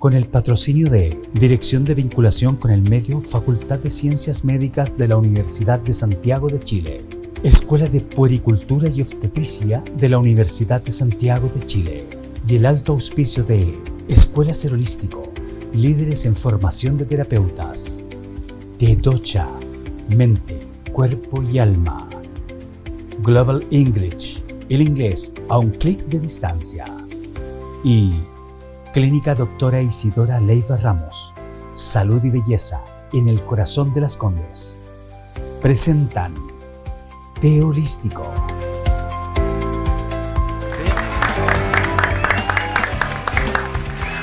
con el patrocinio de Dirección de Vinculación con el Medio, Facultad de Ciencias Médicas de la Universidad de Santiago de Chile, Escuela de Puericultura y Obstetricia de la Universidad de Santiago de Chile y el alto auspicio de Escuela Ser Holístico, líderes en formación de terapeutas, Tedocha, mente, cuerpo y alma, Global English, el inglés a un clic de distancia, y Clínica Doctora Isidora Leiva Ramos, salud y belleza en el corazón de Las Condes. Presentan Té Holístico.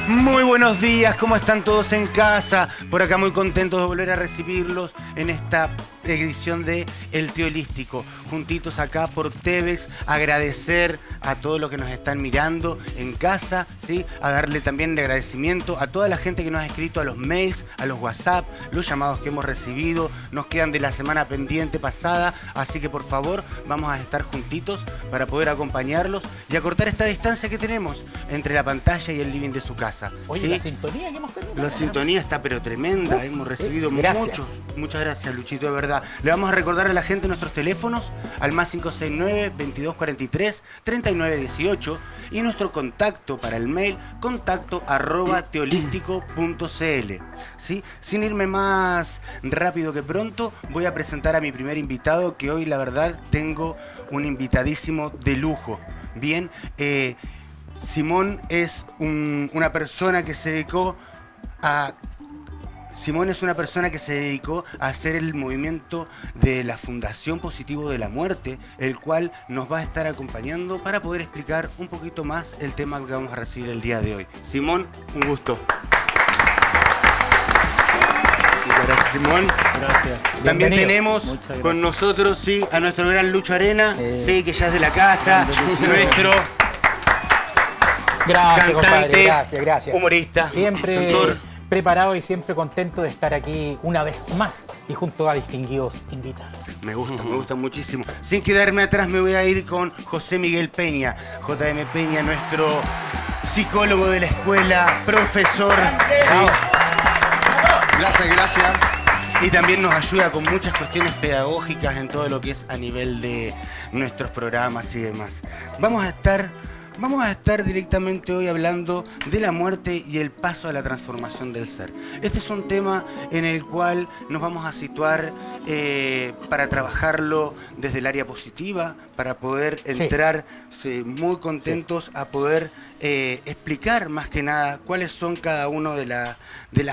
Muy buenos días, ¿cómo están todos en casa? Por acá muy contentos de volver a recibirlos en esta edición de El Té Holístico. Juntitos acá por TVEX, agradecer a todos los que nos están mirando en casa, ¿sí? A darle también el agradecimiento a toda la gente que nos ha escrito a los mails, a los WhatsApp, los llamados que hemos recibido, nos quedan de la semana pendiente pasada, así que por favor vamos a estar juntitos para poder acompañarlos y acortar esta distancia que tenemos entre la pantalla y el living de su casa. Oye, ¿sí? la sintonía que hemos tenido. La sintonía está pero tremenda, hemos recibido muchas gracias, Luchito, de verdad. Le vamos a recordar a la gente nuestros teléfonos al más 569-2243-3918 y nuestro contacto para el mail, contacto@teholístico.cl. ¿Sí? Sin irme más rápido que pronto, voy a presentar a mi primer invitado, que hoy la verdad tengo un invitadísimo de lujo. Bien, Simón es una persona que se dedicó a hacer el movimiento de la Fundación Positivo de la Muerte, el cual nos va a estar acompañando para poder explicar un poquito más el tema que vamos a recibir el día de hoy. Simón, un gusto. Muchas gracias, Simón. Gracias. También Bienvenido. tenemos con nosotros, sí, a nuestro gran Lucho Arena, sí, que ya es de la casa, nuestro Gracias, cantante, compadre. Gracias. humorista, Siempre actor. preparado y siempre contento de estar aquí una vez más y junto a distinguidos invitados. Me gusta muchísimo. Sin quedarme atrás me voy a ir con José Miguel Peña, JM Peña, nuestro psicólogo de la escuela, profesor. Gracias. Y también nos ayuda con muchas cuestiones pedagógicas en todo lo que es a nivel de nuestros programas y demás. Vamos a estar directamente hoy hablando de la muerte y el paso a la transformación del ser. Este es un tema en el cual nos vamos a situar para trabajarlo desde el área positiva, para poder entrar muy contentos a poder explicar más que nada cuáles son cada una de las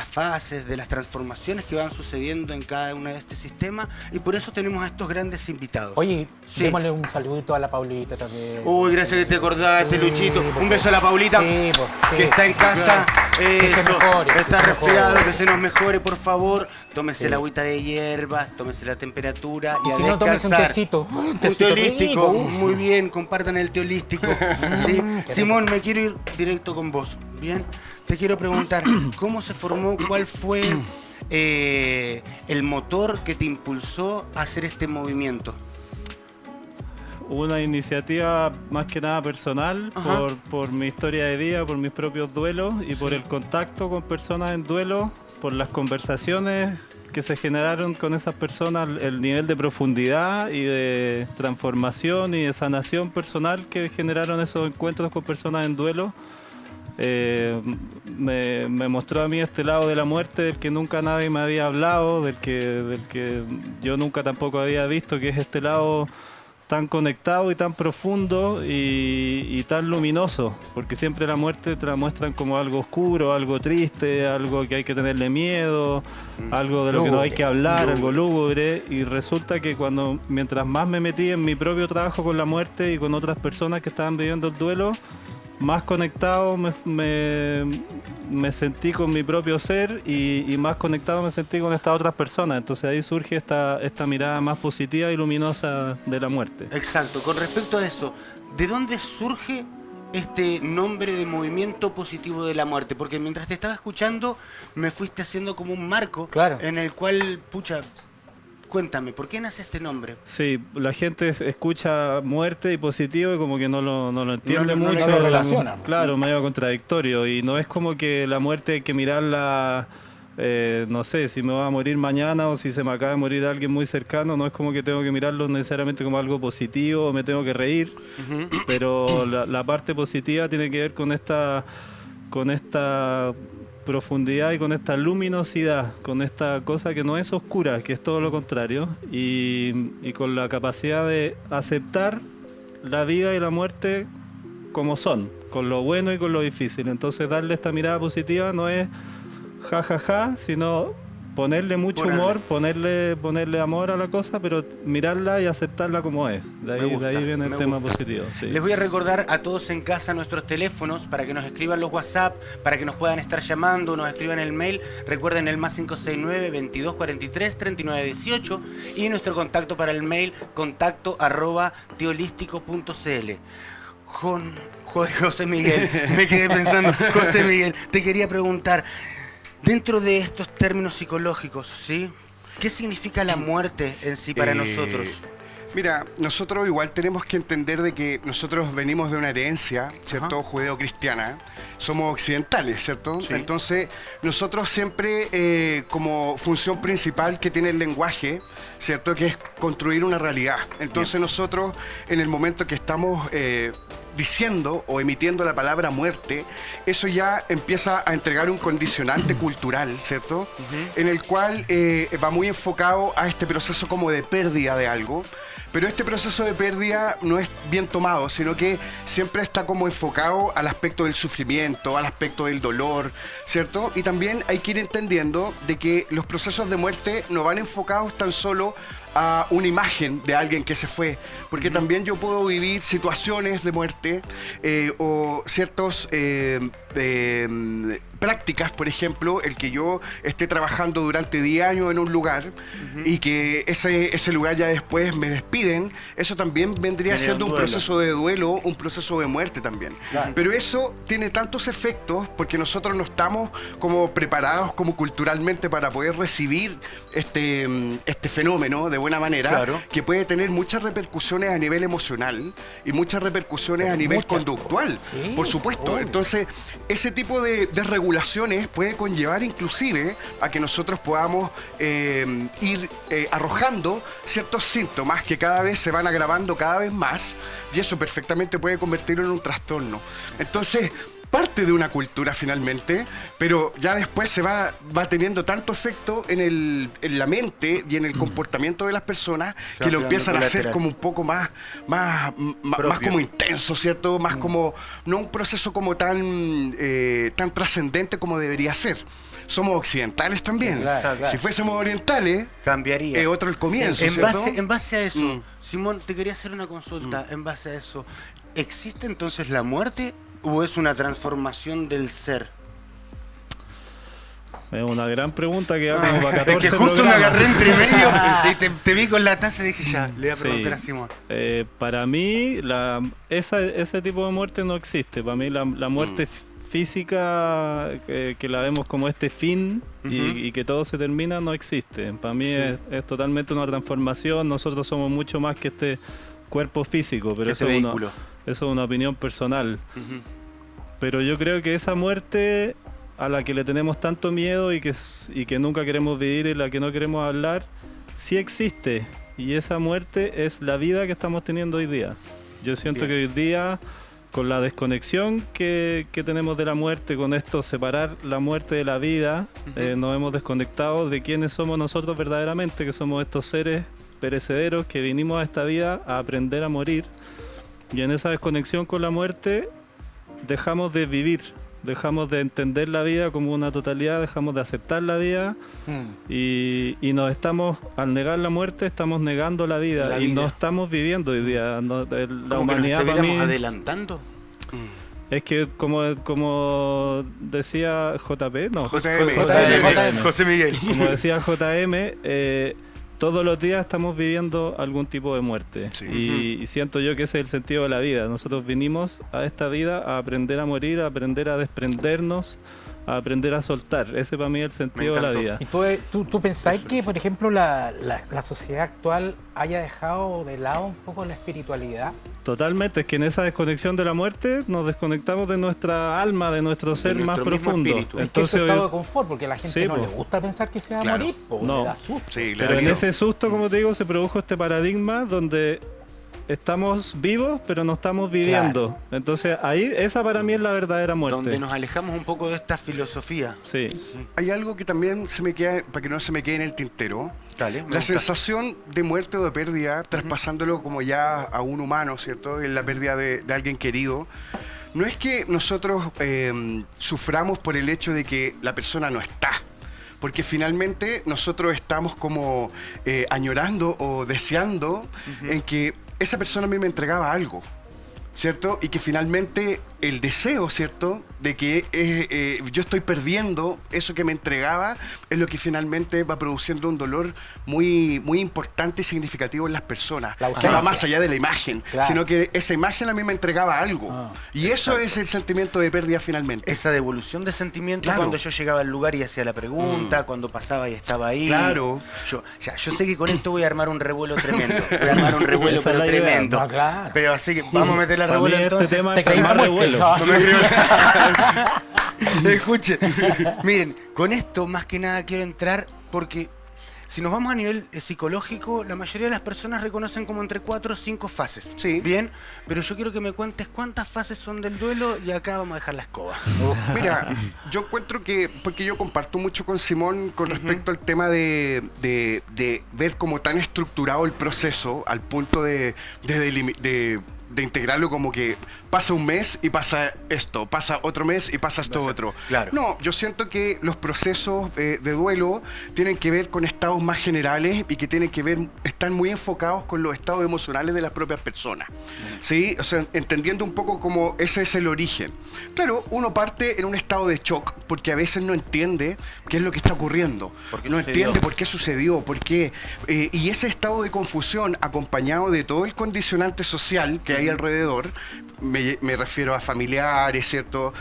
fases, de las transformaciones que van sucediendo en cada uno de este sistema, y por eso tenemos a estos grandes invitados. Oye, démosle un saludito a la Paulita también. Uy, gracias que te acordaste, Luchito. Un beso a la Paulita, que está en casa. Que se mejore, está que se resfriado, mejore. que se nos mejore, por favor. Tómese la agüita de hierba, tómese la temperatura y Y a si no, tómese un descansar. tecito. Un té holístico, rico. muy bien, compartan el té holístico. ¿Sí? Simón, me quiero ir directo con vos, ¿bien? Te quiero preguntar, ¿cómo se formó, cuál fue el motor que te impulsó a hacer este movimiento? Una iniciativa más que nada personal, por mi historia de vida, por mis propios duelos y por el contacto con personas en duelo, por las conversaciones que se generaron con esas personas, el nivel de profundidad y de transformación y de sanación personal que generaron esos encuentros con personas en duelo. Me mostró a mí este lado de la muerte del que nunca nadie me había hablado, del que yo nunca tampoco había visto, que es este lado tan conectado y tan profundo y tan luminoso, porque siempre la muerte te la muestran como algo oscuro, algo triste, algo que hay que tenerle miedo, algo de lo que no hay que hablar, algo lúgubre, y resulta que mientras más me metí en mi propio trabajo con la muerte y con otras personas que estaban viviendo el duelo, más conectado me sentí con mi propio ser y más conectado me sentí con estas otras personas. Entonces ahí surge esta mirada más positiva y luminosa de la muerte. Exacto. Con respecto a eso, ¿de dónde surge este nombre de Movimiento Positivo de la Muerte? Porque mientras te estaba escuchando me fuiste haciendo como un marco en el cual, Cuéntame, ¿por qué nace este nombre? Sí, la gente escucha muerte y positivo y como que no lo entiende No mucho. lo relaciona. Claro, medio contradictorio. Y no es como que la muerte hay que mirarla, no sé, si me va a morir mañana o si se me acaba de morir alguien muy cercano, no es como que tengo que mirarlo necesariamente como algo positivo o me tengo que reír. Pero la parte positiva tiene que ver con esta profundidad y con esta luminosidad, con esta cosa que no es oscura, que es todo lo contrario, y con la capacidad de aceptar la vida y la muerte como son, con lo bueno y con lo difícil. Entonces darle esta mirada positiva no es jajaja, sino ponerle mucho humor, ponerle amor a la cosa, pero mirarla y aceptarla como es. De ahí viene el tema positivo. Sí. Les voy a recordar a todos en casa nuestros teléfonos para que nos escriban los WhatsApp, para que nos puedan estar llamando, nos escriban el mail. Recuerden el más 569-2243-3918 y nuestro contacto para el mail, contacto@teolístico.cl. José Miguel, me quedé pensando, José Miguel, te quería preguntar, dentro de estos términos psicológicos, ¿sí? ¿Qué significa la muerte en sí para nosotros? Mira, nosotros igual tenemos que entender de que nosotros venimos de una herencia, ¿cierto? Judeo-cristiana. Somos occidentales, ¿cierto? Sí. Entonces, nosotros siempre, como función principal que tiene el lenguaje, ¿cierto? Que es construir una realidad. Entonces, nosotros, en el momento que estamos diciendo o emitiendo la palabra muerte, eso ya empieza a entregar un condicionante cultural, ¿cierto? En el cual va muy enfocado a este proceso como de pérdida de algo. Pero este proceso de pérdida no es bien tomado, sino que siempre está como enfocado al aspecto del sufrimiento, al aspecto del dolor, ¿cierto? Y también hay que ir entendiendo de que los procesos de muerte no van enfocados tan solo a una imagen de alguien que se fue, porque también yo puedo vivir situaciones de muerte o ciertos prácticas, por ejemplo, el que yo esté trabajando durante 10 años en un lugar y que ese lugar ya después me despiden, eso también vendría siendo un proceso de duelo, un proceso de muerte también. Claro. Pero eso tiene tantos efectos porque nosotros no estamos como preparados como culturalmente para poder recibir este fenómeno de buena manera, claro, que puede tener muchas repercusiones a nivel emocional y muchas repercusiones a nivel conductual, sí, por supuesto. Entonces, ese tipo de regulaciones puede conllevar inclusive a que nosotros podamos ir arrojando ciertos síntomas que cada vez se van agravando cada vez más, y eso perfectamente puede convertirlo en un trastorno. Entonces, parte de una cultura finalmente, pero ya después se va teniendo tanto efecto en la mente y en el comportamiento de las personas que lo empiezan a hacer como un poco más como intenso, ¿cierto? Más como, no un proceso como tan trascendente como debería ser. Somos occidentales también. Claro. Si fuésemos orientales, cambiaría. Otro el comienzo, en base a eso, Simón, te quería hacer una consulta. En base a eso, ¿existe entonces la muerte o es una transformación del ser? Es una gran pregunta que va como para 14 es que justo programas. me agarré entre medio y te vi con la taza y dije ya, le voy a preguntar a Simón. Para mí, ese tipo de muerte no existe. Para mí la muerte física, que la vemos como este fin y que todo se termina, no existe. Para mí es totalmente una transformación. Nosotros somos mucho más que este cuerpo físico, pero eso es una opinión personal. Pero yo creo que esa muerte a la que le tenemos tanto miedo y que nunca queremos vivir y la que no queremos hablar, sí existe. Y esa muerte es la vida que estamos teniendo hoy día. Yo siento que hoy día, con la desconexión que tenemos de la muerte, con esto, separar la muerte de la vida, nos hemos desconectado de quiénes somos nosotros verdaderamente, que somos estos seres perecederos que vinimos a esta vida a aprender a morir. Y en esa desconexión con la muerte dejamos de vivir, dejamos de entender la vida como una totalidad, dejamos de aceptar la vida y nos estamos, al negar la muerte, estamos negando la vida y no estamos viviendo hoy día. La humanidad que nos para mí adelantando. Es que como decía JP, no, José Miguel. Como decía JM, todos los días estamos viviendo algún tipo de muerte. Sí. Y siento yo que ese es el sentido de la vida. Nosotros vinimos a esta vida a aprender a morir, a aprender a desprendernos, a aprender a soltar. Ese para mí es el sentido de la vida. ¿Y tú pensáis que, por ejemplo, la sociedad actual haya dejado de lado un poco la espiritualidad? Totalmente, es que en esa desconexión de la muerte nos desconectamos de nuestra alma, de nuestro ser más profundo. Espíritu. Entonces, es estado de confort, porque a la gente no le gusta pensar que se va a morir, no. le da susto. Sí, Pero en ese susto, como te digo, se produjo este paradigma donde estamos vivos, pero no estamos viviendo. Claro. Entonces, ahí, esa para mí es la verdadera muerte. Donde nos alejamos un poco de esta filosofía. Sí. Hay algo que también se me queda, para que no se me quede en el tintero. Dale, la sensación de muerte o de pérdida, traspasándolo como ya a un humano, ¿cierto? En la pérdida de alguien querido. No es que nosotros suframos por el hecho de que la persona no está. Porque finalmente nosotros estamos como añorando o deseando en que esa persona a mí me entregaba algo, ¿cierto? Y que finalmente el deseo, ¿cierto?, de que yo estoy perdiendo eso que me entregaba, es lo que finalmente va produciendo un dolor muy, muy importante y significativo en las personas. Que va más allá de la imagen, sino que esa imagen a mí me entregaba algo. Y eso es el sentimiento de pérdida finalmente. Esa devolución de sentimiento cuando yo llegaba al lugar y hacía la pregunta, cuando pasaba y estaba ahí. Claro. Yo sé que con esto voy a armar un revuelo tremendo. Voy a armar un revuelo pero tremendo. No, claro. Pero así que vamos a meter la revuelo entonces. Este tema es más revuelo. No me creo. Escuchen, miren, con esto más que nada quiero entrar porque si nos vamos a nivel psicológico, la mayoría de las personas reconocen como entre 4 o 5 fases. Sí. Bien, pero yo quiero que me cuentes cuántas fases son del duelo y acá vamos a dejar la escoba. Mira, yo encuentro que, porque yo comparto mucho con Simón con respecto al tema de ver como tan estructurado el proceso al punto de integrarlo como que pasa un mes y pasa esto, pasa otro mes y pasa esto otro. Claro. No, yo siento que los procesos de duelo tienen que ver con estados más generales y que tienen que ver, están muy enfocados con los estados emocionales de las propias personas. ¿Sí? O sea, entendiendo un poco cómo ese es el origen. Claro, uno parte en un estado de shock porque a veces no entiende qué es lo que está ocurriendo. No entiende por qué sucedió, por qué. Y ese estado de confusión acompañado de todo el condicionante social que hay alrededor, me refiero a familiares, ¿cierto?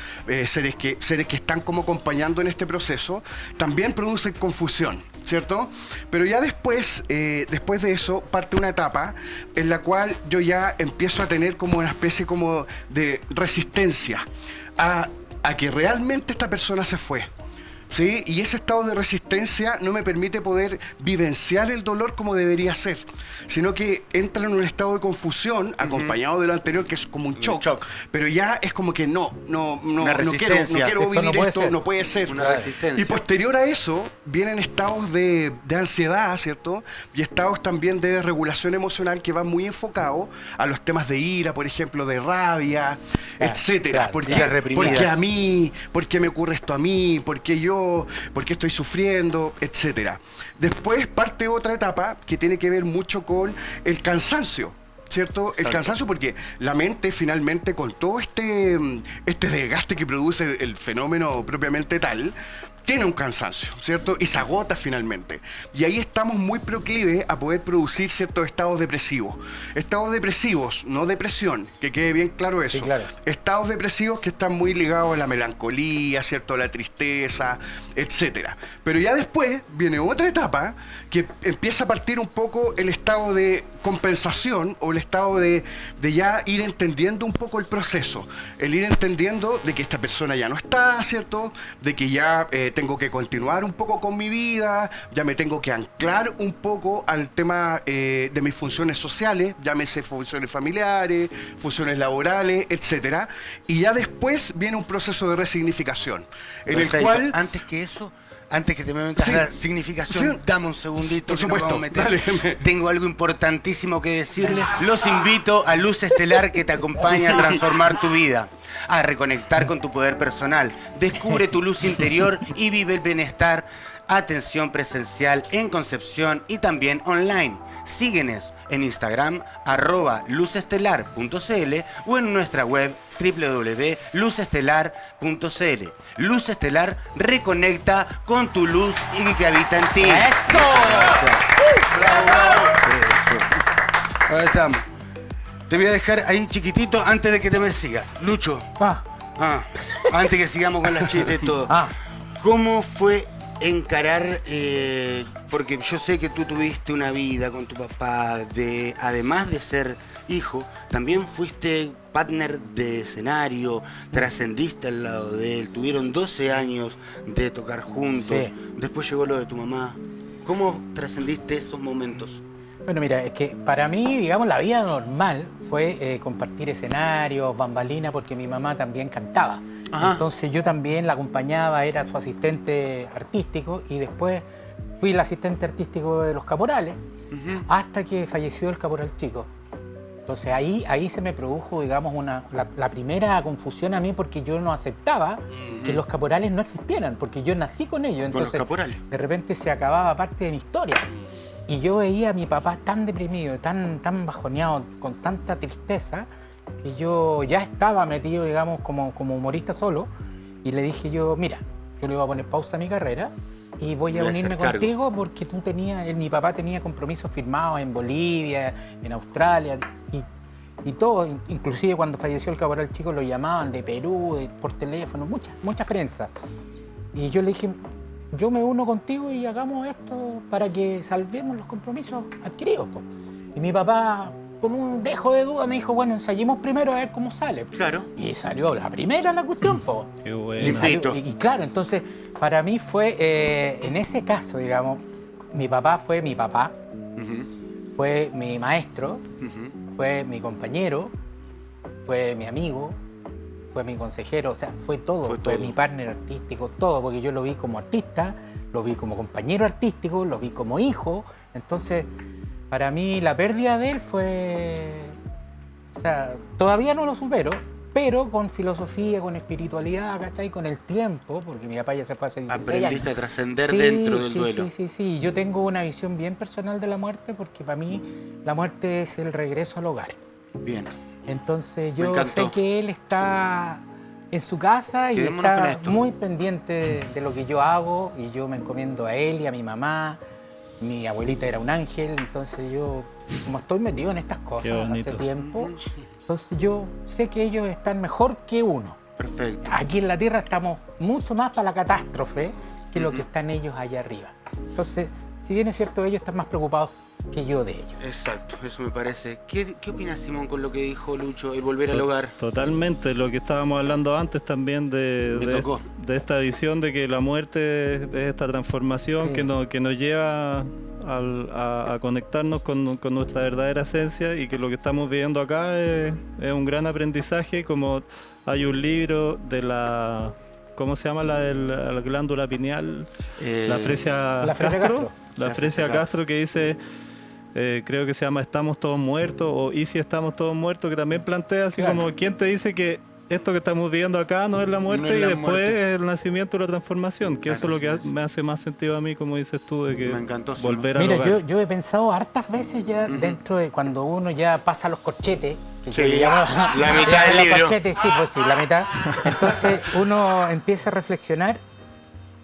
Seres que están como acompañando en este proceso, también producen confusión, ¿cierto? Pero ya después de eso, parte una etapa en la cual yo ya empiezo a tener como una especie como de resistencia a que realmente esta persona se fue. ¿Sí? Y ese estado de resistencia no me permite poder vivenciar el dolor como debería ser, sino que entra en un estado de confusión acompañado de lo anterior, que es como un shock. Pero ya es como que no quiero vivir esto, no puede ser. Una resistencia. Y posterior a eso vienen estados de ansiedad, ¿cierto? Y estados también de regulación emocional que van muy enfocados a los temas de ira, por ejemplo, de rabia, etcétera. Porque a mí, ¿por qué me ocurre esto a mí? ¿Por qué estoy sufriendo? Etcétera. Después parte otra etapa que tiene que ver mucho con el cansancio, ¿cierto? Exacto. El cansancio, porque la mente finalmente, con todo este desgaste que produce el fenómeno propiamente tal, tiene un cansancio, ¿cierto? Y se agota finalmente. Y ahí estamos muy proclives a poder producir ciertos estados depresivos. Estados depresivos, no depresión, que quede bien claro eso. Sí, claro. Estados depresivos que están muy ligados a la melancolía, ¿cierto? A la tristeza, etcétera. Pero ya después viene otra etapa que empieza a partir un poco el estado de compensación o el estado de ya ir entendiendo un poco el proceso. El ir entendiendo de que esta persona ya no está, ¿cierto? De que ya tengo que continuar un poco con mi vida, ya me tengo que anclar un poco al tema de mis funciones sociales, llámese funciones familiares, funciones laborales, etcétera. Y ya después viene un proceso de resignificación, en el cual... Antes que te me metas la significación, dame un segundito. Por supuesto, dale. Tengo algo importantísimo que decirles. Los invito a Luz Estelar, que te acompaña a transformar tu vida, a reconectar con tu poder personal. Descubre tu luz interior y vive el bienestar. Atención presencial en Concepción y también online. Síguenos en Instagram @luzestelar.cl o en nuestra web www.luzestelar.cl. Luz Estelar reconecta con tu luz y que habita en ti. ¡Esto! Ahí estamos. Te voy a dejar ahí chiquitito antes de que te me sigas. Lucho. Antes que sigamos con las chistes y todo. ¿Cómo fue encarar, porque yo sé que tú tuviste una vida con tu papá, además de ser hijo, también fuiste partner de escenario, trascendiste al lado de él, tuvieron 12 años de tocar juntos, después llegó lo de tu mamá. ¿Cómo trascendiste esos momentos? Bueno, mira, es que para mí, digamos, la vida normal fue compartir escenarios, bambalinas, porque mi mamá también cantaba. Entonces yo también la acompañaba, era su asistente artístico y después fui el asistente artístico de los caporales hasta que falleció el caporal chico. Entonces ahí se me produjo, digamos, la primera confusión a mí porque yo no aceptaba que los caporales no existieran, porque yo nací con ellos. Entonces, con los caporales. De repente se acababa parte de mi historia. Y yo veía a mi papá tan deprimido, tan bajoneado, con tanta tristeza, que yo ya estaba metido, digamos, como humorista solo. Y le dije yo, mira, yo le voy a poner pausa a mi carrera y voy a unirme contigo porque mi papá tenía compromisos firmados en Bolivia, en Australia y todo. Inclusive cuando falleció el caporal chico lo llamaban de Perú, por teléfono, mucha prensa. Y yo le dije, yo me uno contigo y hagamos esto para que salvemos los compromisos adquiridos. Po. Y mi papá, con un dejo de duda, me dijo, bueno, ensayemos primero a ver cómo sale. Claro. Y salió la primera la cuestión, po. Qué bueno. Y claro, entonces, para mí fue, en ese caso, digamos, mi papá fue mi papá, fue mi maestro, fue mi compañero, fue mi amigo, fue mi consejero, o sea, fue todo. Fue mi partner artístico, todo, porque yo lo vi como artista, lo vi como compañero artístico, lo vi como hijo. Entonces, para mí la pérdida de él fue... O sea, todavía no lo supero, pero con filosofía, con espiritualidad, ¿cachai? Con el tiempo, porque mi papá ya se fue hace 16 años. Aprendiste a trascender dentro del duelo. Sí. Yo tengo una visión bien personal de la muerte, porque para mí la muerte es el regreso al hogar. Bien. Entonces yo sé que él está en su casa y está muy pendiente de lo que yo hago y yo me encomiendo a él y a mi mamá. Mi abuelita era un ángel, entonces yo, como estoy metido en estas cosas hace tiempo, entonces yo sé que ellos están mejor que uno. Perfecto. Aquí en la Tierra estamos mucho más para la catástrofe que lo que están ellos allá arriba. Entonces, si bien es cierto, ellos están más preocupados que yo de ellos. Exacto, eso me parece. ¿Qué opinas, Simón, con lo que dijo Lucho, el volver al hogar? Totalmente, lo que estábamos hablando antes también de esta visión de que la muerte es esta transformación que nos lleva a conectarnos con nuestra verdadera esencia y que lo que estamos viviendo acá es un gran aprendizaje, como hay un libro de la... ¿Cómo se llama la glándula pineal? La fresia Castro. La fresia Castro, que dice, creo que se llama Estamos todos muertos o ¿y si estamos todos muertos? Que también plantea así como, ¿quién te dice que esto que estamos viviendo acá no es la muerte y después el nacimiento y la transformación? Que eso es lo que me hace más sentido a mí, como dices tú, de que me encantó, volver al hogar. Mira, yo he pensado hartas veces ya dentro de cuando uno ya pasa los corchetes, la mitad del libro. Corchetes, la mitad. Entonces uno empieza a reflexionar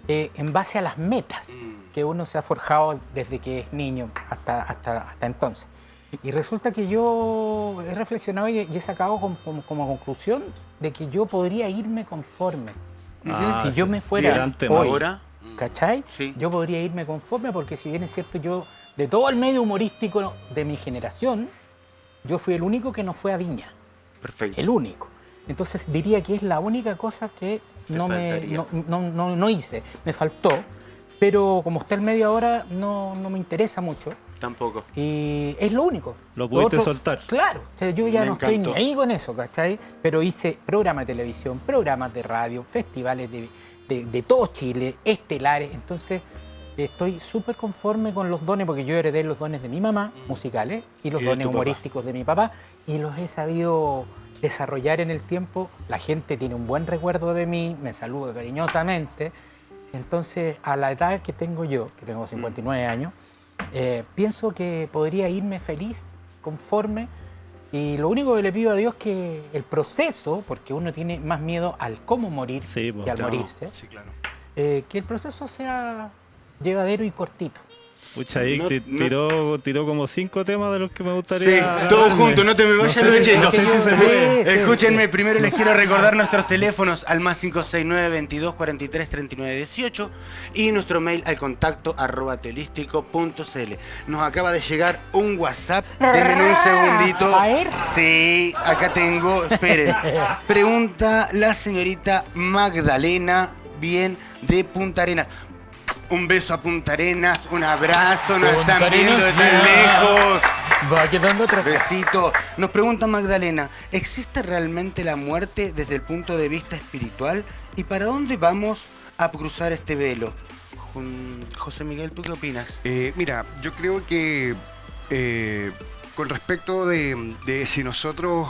en base a las metas que uno se ha forjado desde que es niño hasta entonces. Y resulta que yo he reflexionado y he sacado como conclusión de que yo podría irme conforme. Si yo me fuera hoy, ¿cachai? Sí. Yo podría irme conforme porque si bien es cierto, yo de todo el medio humorístico de mi generación, yo fui el único que no fue a Viña. Perfecto. El único. Entonces diría que es la única cosa que no hice. Me faltó, pero como está el medio ahora, no me interesa mucho. Tampoco. Y es lo único. Lo pudiste soltar. Claro. O sea, yo ya no estoy ni ahí con eso, ¿cachai? Pero hice programas de televisión, programas de radio, festivales de todo Chile, estelares. Entonces, estoy súper conforme con los dones, porque yo heredé los dones de mi mamá, musicales, y los dones humorísticos de mi papá, y los he sabido desarrollar en el tiempo. La gente tiene un buen recuerdo de mí, me saluda cariñosamente. Entonces, a la edad que tengo yo, que tengo 59 años, pienso que podría irme feliz, conforme, y lo único que le pido a Dios es que el proceso, porque uno tiene más miedo al cómo morir que al morirse, que el proceso sea llevadero y cortito. Pucha, ahí No, tiró como 5 temas de los que me gustaría. Sí, todos agarrarme. juntos, no te me vayas No los sé si- chetos. no sé si se puede. Escúchenme, primero les quiero recordar nuestros teléfonos al más 569-2243-3918 y nuestro mail al contacto @teolístico.cl. Nos acaba de llegar un WhatsApp, denme un segundito. A ver. Sí, acá tengo, esperen. Pregunta la señorita Magdalena, bien, de Punta Arenas. Un beso a Punta Arenas, un abrazo, nos Punta están viendo de tan Arenas, lejos. Va quedando atrás. Besito. Nos pregunta Magdalena, ¿existe realmente la muerte desde el punto de vista espiritual? ¿Y para dónde vamos a cruzar este velo? José Miguel, ¿tú qué opinas? Mira, yo creo que con respecto de si nosotros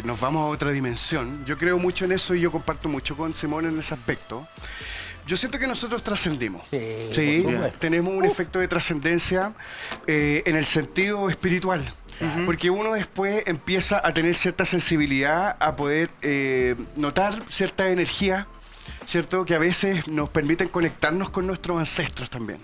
nos vamos a otra dimensión, yo creo mucho en eso y yo comparto mucho con Simón en ese aspecto. Yo siento que nosotros trascendimos. Sí, por supuesto. Tenemos un efecto de trascendencia en el sentido espiritual. Porque uno después empieza a tener cierta sensibilidad, a poder notar cierta energía, ¿cierto? Que a veces nos permiten conectarnos con nuestros ancestros también.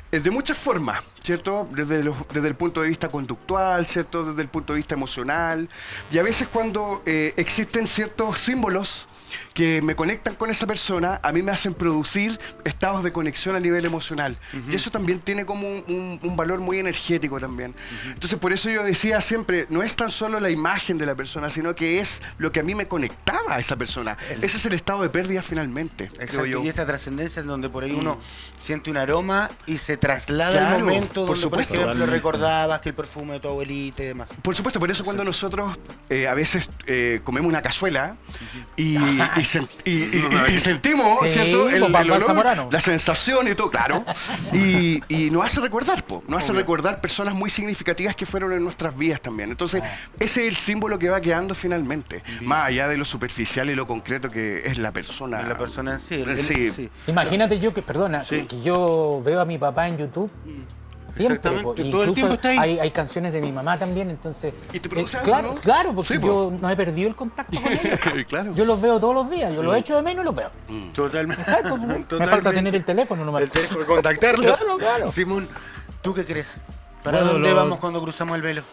De muchas formas, ¿cierto? Desde el punto de vista conductual, ¿cierto? Desde el punto de vista emocional. Y a veces cuando existen ciertos símbolos que me conectan con esa persona, a mí me hacen producir estados de conexión a nivel emocional. Y eso también tiene como un valor muy energético también. Entonces, por eso yo decía siempre, no es tan solo la imagen de la persona, sino que es lo que a mí me conectaba a esa persona. Ese es el estado de pérdida finalmente, creo Exacto, yo. y esta trascendencia en donde por ahí uno siente un aroma y se traslada Claro, al momento por donde, supuesto. por ejemplo, Totalmente. recordabas que el perfume de tu abuelita y demás. Por supuesto, por eso cuando nosotros a veces comemos una cazuela y sentimos, Sí, ¿cierto? El papá olor, zamorano. la sensación y todo, claro. Y nos hace recordar, nos hace recordar personas muy significativas que fueron en nuestras vidas también. Entonces, ese es el símbolo que va quedando finalmente, más allá de lo superficial y lo concreto que es la persona. La persona en sí. Sí. Imagínate yo que, perdona, Sí. que yo veo a mi papá en YouTube. Siempre, Exactamente, po, todo el incluso tiempo está ahí. hay canciones de mi mamá también, entonces. ¿Y te produce algo, claro, no? claro, porque Sí, po. yo no he perdido el contacto con ellos. Claro. Yo los veo todos los días, yo los echo de menos y los veo. Totalmente. Exacto, me falta tener el teléfono nomás. El teléfono, contactarlo. Claro, claro. Simón, ¿tú qué crees? ¿Para Bueno, dónde lo- vamos cuando cruzamos el velo?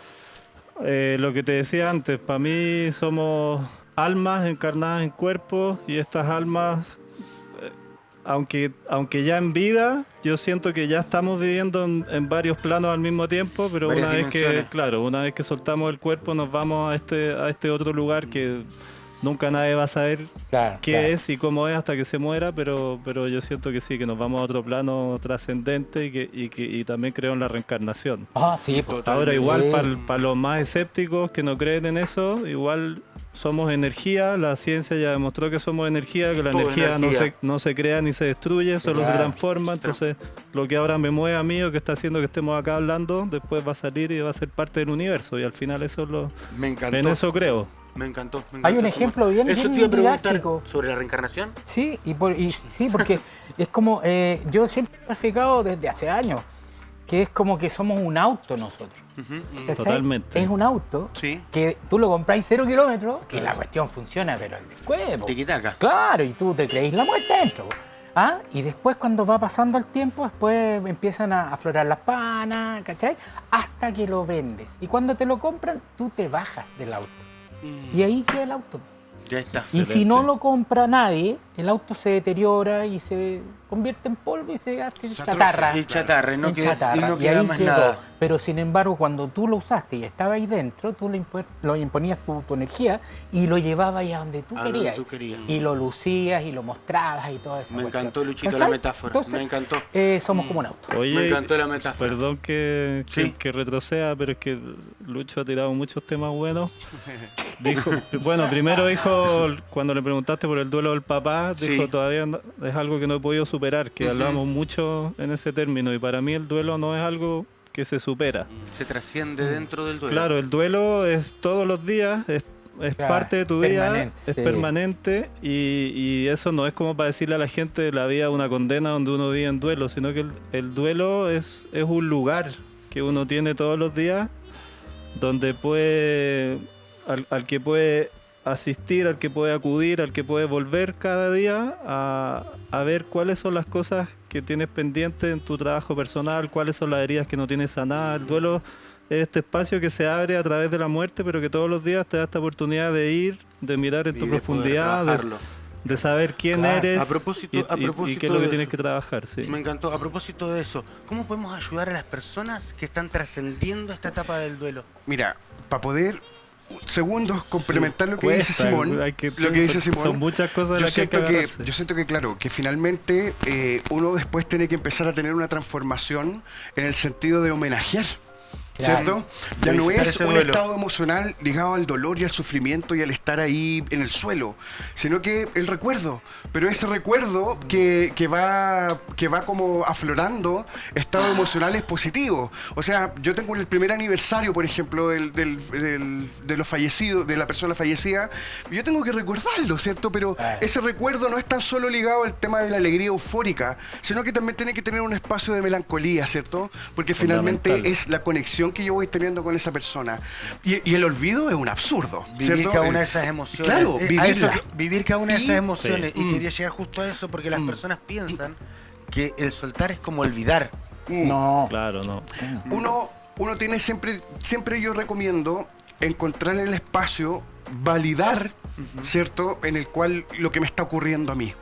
Lo que te decía antes, para mí somos almas encarnadas en cuerpos y estas almas, aunque ya en vida, yo siento que ya estamos viviendo en varios planos al mismo tiempo, pero Varias una vez dimensiones. que, claro, una vez que soltamos el cuerpo nos vamos a este otro lugar que nunca nadie va a saber Claro, qué claro. es y cómo es hasta que se muera, pero yo siento que sí, que nos vamos a otro plano trascendente y también creo en la reencarnación. Ah, sí, pues. Ahora igual para los más escépticos que no creen en eso, igual somos energía, la ciencia ya demostró que somos energía, que la Todo energía, energía. No se crea ni se destruye, solo se Claro. transforma, entonces lo que ahora me mueve a mí o que está haciendo que estemos acá hablando, después va a salir y va a ser parte del universo y al final eso es lo... Me encantó. En eso creo. Me encantó. Hay un ejemplo bien Eso bien te iba a preguntar didáctico. sobre la reencarnación. Sí, sí, porque es como, yo siempre he explicado desde hace años, que es como que somos un auto nosotros. ¿cachai? Totalmente. Es un auto Sí. que tú lo compráis 0 kilómetros y la cuestión funciona, pero el después. po. Tiquitaca. Claro, y tú te creéis la muerte dentro. po. ¿Ah? Y después cuando va pasando el tiempo, después empiezan a aflorar las panas, ¿cachai? Hasta que lo vendes. Y cuando te lo compran, tú te bajas del auto. Y ahí queda el auto. Ya está. Y si no lo compra nadie, el auto se deteriora y se convierte en polvo y se hace Se chatarra. atrofia. Y chatarra, y no En queda- chatarra. y no queda ahí más quedó. nada. Pero sin embargo, cuando tú lo usaste y estaba ahí dentro, tú lo imponías tu energía y lo llevabas ahí a donde tú A donde querías. tú querías. Y lo lucías y lo mostrabas y todo eso. Me encantó, Luchito, la metáfora. Me encantó. Somos como un auto. Oye, Me encantó la metáfora. Perdón que Sí. retroceda, pero es que Lucho ha tirado muchos temas buenos. Dijo, bueno, primero dijo, cuando le preguntaste por el duelo del papá, dijo Sí. todavía es algo que no he podido superar, que hablamos mucho en ese término, y para mí el duelo no es algo que se supera. Se trasciende dentro del duelo. Claro, el duelo es todos los días, es Claro, parte de tu vida, permanente, es sí. permanente y eso no es como para decirle a la gente la vida es una condena donde uno vive en duelo, sino que el duelo es un lugar que uno tiene todos los días donde puede, al que puede asistir, al que puede acudir, al que puede volver cada día a ver cuáles son las cosas que tienes pendientes en tu trabajo personal, cuáles son las heridas que no tienes sanadas. El duelo es este espacio que se abre a través de la muerte, pero que todos los días te da esta oportunidad de ir, de mirar en tu profundidad, de saber quién eres y qué es lo que tienes que trabajar. Sí. Me encantó. A propósito de eso, ¿cómo podemos ayudar a las personas que están trascendiendo esta etapa del duelo? Mira, para poder segundos complementar lo que dice Simón, son muchas cosas yo siento que claro, que finalmente uno después tiene que empezar a tener una transformación en el sentido de homenajear, ¿cierto? Ya no es un estado emocional ligado al dolor y al sufrimiento y al estar ahí en el suelo, sino que el recuerdo, pero ese recuerdo que va como aflorando estados emocionales positivos. O sea, yo tengo el primer aniversario, por ejemplo, de los fallecidos, de la persona fallecida, yo tengo que recordarlo, ¿cierto? Pero ese recuerdo no es tan solo ligado al tema de la alegría eufórica, sino que también tiene que tener un espacio de melancolía, ¿cierto? Porque finalmente es la conexión que yo voy teniendo con esa persona. Y el olvido es un absurdo, vivir ¿cierto? cada una de esas emociones. Claro, vivir cada una de esas emociones. Y quería llegar justo a eso porque las personas piensan que el soltar es como olvidar. No. Claro, no. Uno tiene siempre yo recomiendo encontrar el espacio, validar, ¿cierto? En el cual lo que me está ocurriendo a mí.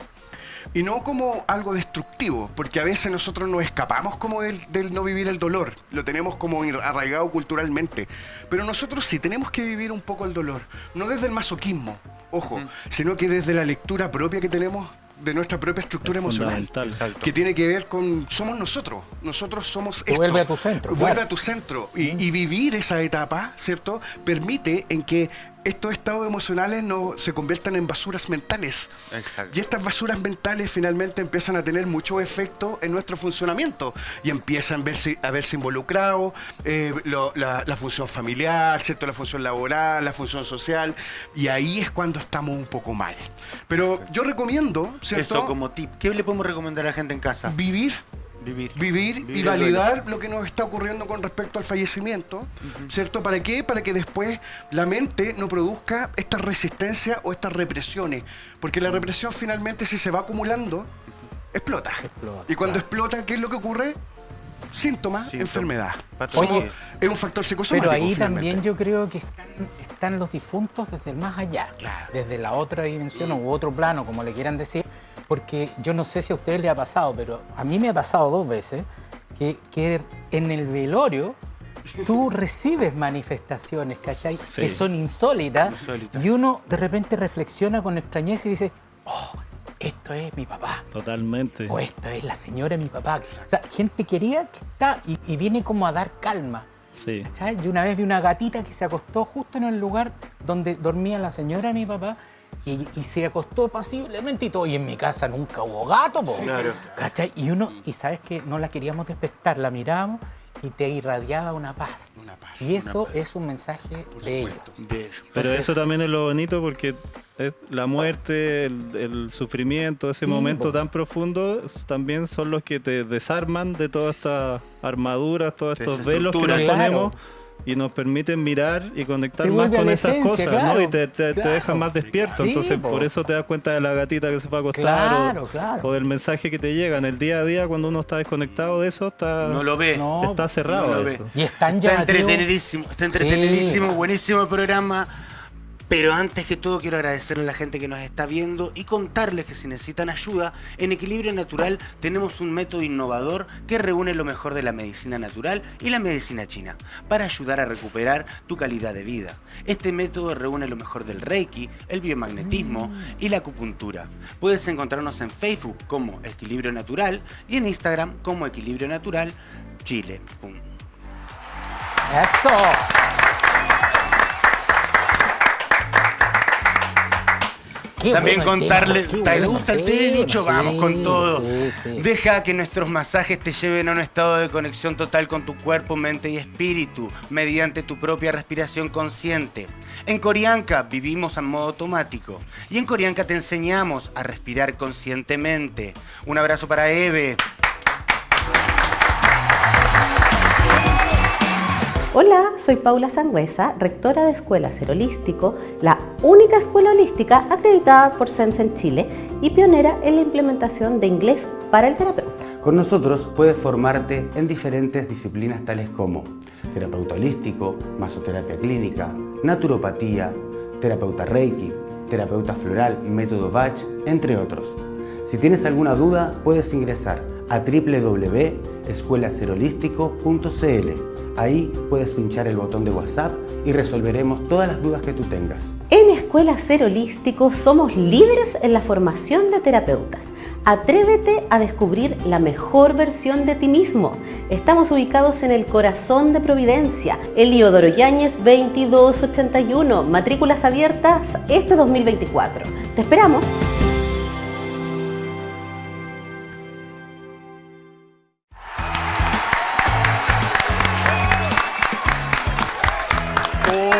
Y no como algo destructivo, porque a veces nosotros nos escapamos como del no vivir el dolor, lo tenemos como arraigado culturalmente, pero nosotros sí tenemos que vivir un poco el dolor, no desde el masoquismo, ojo, sino que desde la lectura propia que tenemos de nuestra propia estructura emocional, que tiene que ver con, somos nosotros somos esto. Vuelve a tu centro. Vuelve a tu centro, y vivir esa etapa, ¿cierto? Permite en que estos estados emocionales no se conviertan en basuras mentales. Exacto. Y estas basuras mentales finalmente empiezan a tener mucho efecto en nuestro funcionamiento y empiezan a verse involucrados la función familiar, ¿cierto? La función laboral, la función social, y ahí es cuando estamos un poco mal. Pero yo recomiendo, ¿cierto? Eso como tip. ¿Qué le podemos recomendar a la gente en casa? Vivir y validar lo que nos está ocurriendo con respecto al fallecimiento, ¿cierto? ¿Para qué? Para que después la mente no produzca esta resistencia o estas represiones, porque la represión finalmente, si se va acumulando, explota. Y cuando explota, ¿qué es lo que ocurre? Síntomas, enfermedad. Oye, es un factor psicosomático. Pero ahí finalmente también yo creo que están los difuntos desde el más allá, desde la otra dimensión u otro plano, como le quieran decir. Porque yo no sé si a ustedes les ha pasado, pero a mí me ha pasado 2 veces que en el velorio tú recibes manifestaciones, ¿cachai? Sí. Que son insólitas, y uno de repente reflexiona con extrañeza y dice, oh, esto es mi papá. Totalmente. O esta es la señora de mi papá. O sea, gente querida que está y viene como a dar calma. Sí. ¿Cachai? Y una vez vi una gatita que se acostó justo en el lugar donde dormía la señora de mi papá. Y se acostó pasiblemente y todo. Y en mi casa nunca hubo gato, po. Claro. ¿Cachai? Y sabes que no la queríamos despertar, la mirábamos y te irradiaba una paz. Y eso es un mensaje de ellos. Pero eso también es lo bonito, porque la muerte, el sufrimiento, ese momento tan profundo, también son los que te desarman de todas estas armaduras, todos estos velos que nos ponemos. Y nos permiten mirar y conectar más con esas cosas, claro, ¿no? Y te dejan más despierto. Sí, entonces, por eso te das cuenta de la gatita que se fue a acostar, o del mensaje que te llega. En el día a día, cuando uno está desconectado de eso, no lo ve. Está cerrado. No lo ve. Eso. Y está entretenidísimo, buenísimo el programa. Pero antes que todo quiero agradecerle a la gente que nos está viendo y contarles que si necesitan ayuda, en Equilibrio Natural tenemos un método innovador que reúne lo mejor de la medicina natural y la medicina china para ayudar a recuperar tu calidad de vida. Este método reúne lo mejor del Reiki, el biomagnetismo y la acupuntura. Puedes encontrarnos en Facebook como Equilibrio Natural y en Instagram como Equilibrio Natural Chile. ¡Pum! ¡Eso! También bueno contarle, ¿te gusta el té, Lucho? Vamos con todo. Sí. Deja que nuestros masajes te lleven a un estado de conexión total con tu cuerpo, mente y espíritu, mediante tu propia respiración consciente. En Corianca vivimos en modo automático y en Corianca te enseñamos a respirar conscientemente. Un abrazo para Eve. Hola, soy Paula Sangüesa, rectora de Escuela Ser Holístico, la única escuela holística acreditada por Sense en Chile y pionera en la implementación de inglés para el terapeuta. Con nosotros puedes formarte en diferentes disciplinas tales como terapeuta holístico, masoterapia clínica, naturopatía, terapeuta Reiki, terapeuta floral, método Bach, entre otros. Si tienes alguna duda, puedes ingresar a www.escuelaserholístico.cl. Ahí puedes pinchar el botón de WhatsApp y resolveremos todas las dudas que tú tengas. En Escuela Ser Holístico somos líderes en la formación de terapeutas. Atrévete a descubrir la mejor versión de ti mismo. Estamos ubicados en el corazón de Providencia, Eliodoro Yáñez 2281, matrículas abiertas este 2024. ¡Te esperamos!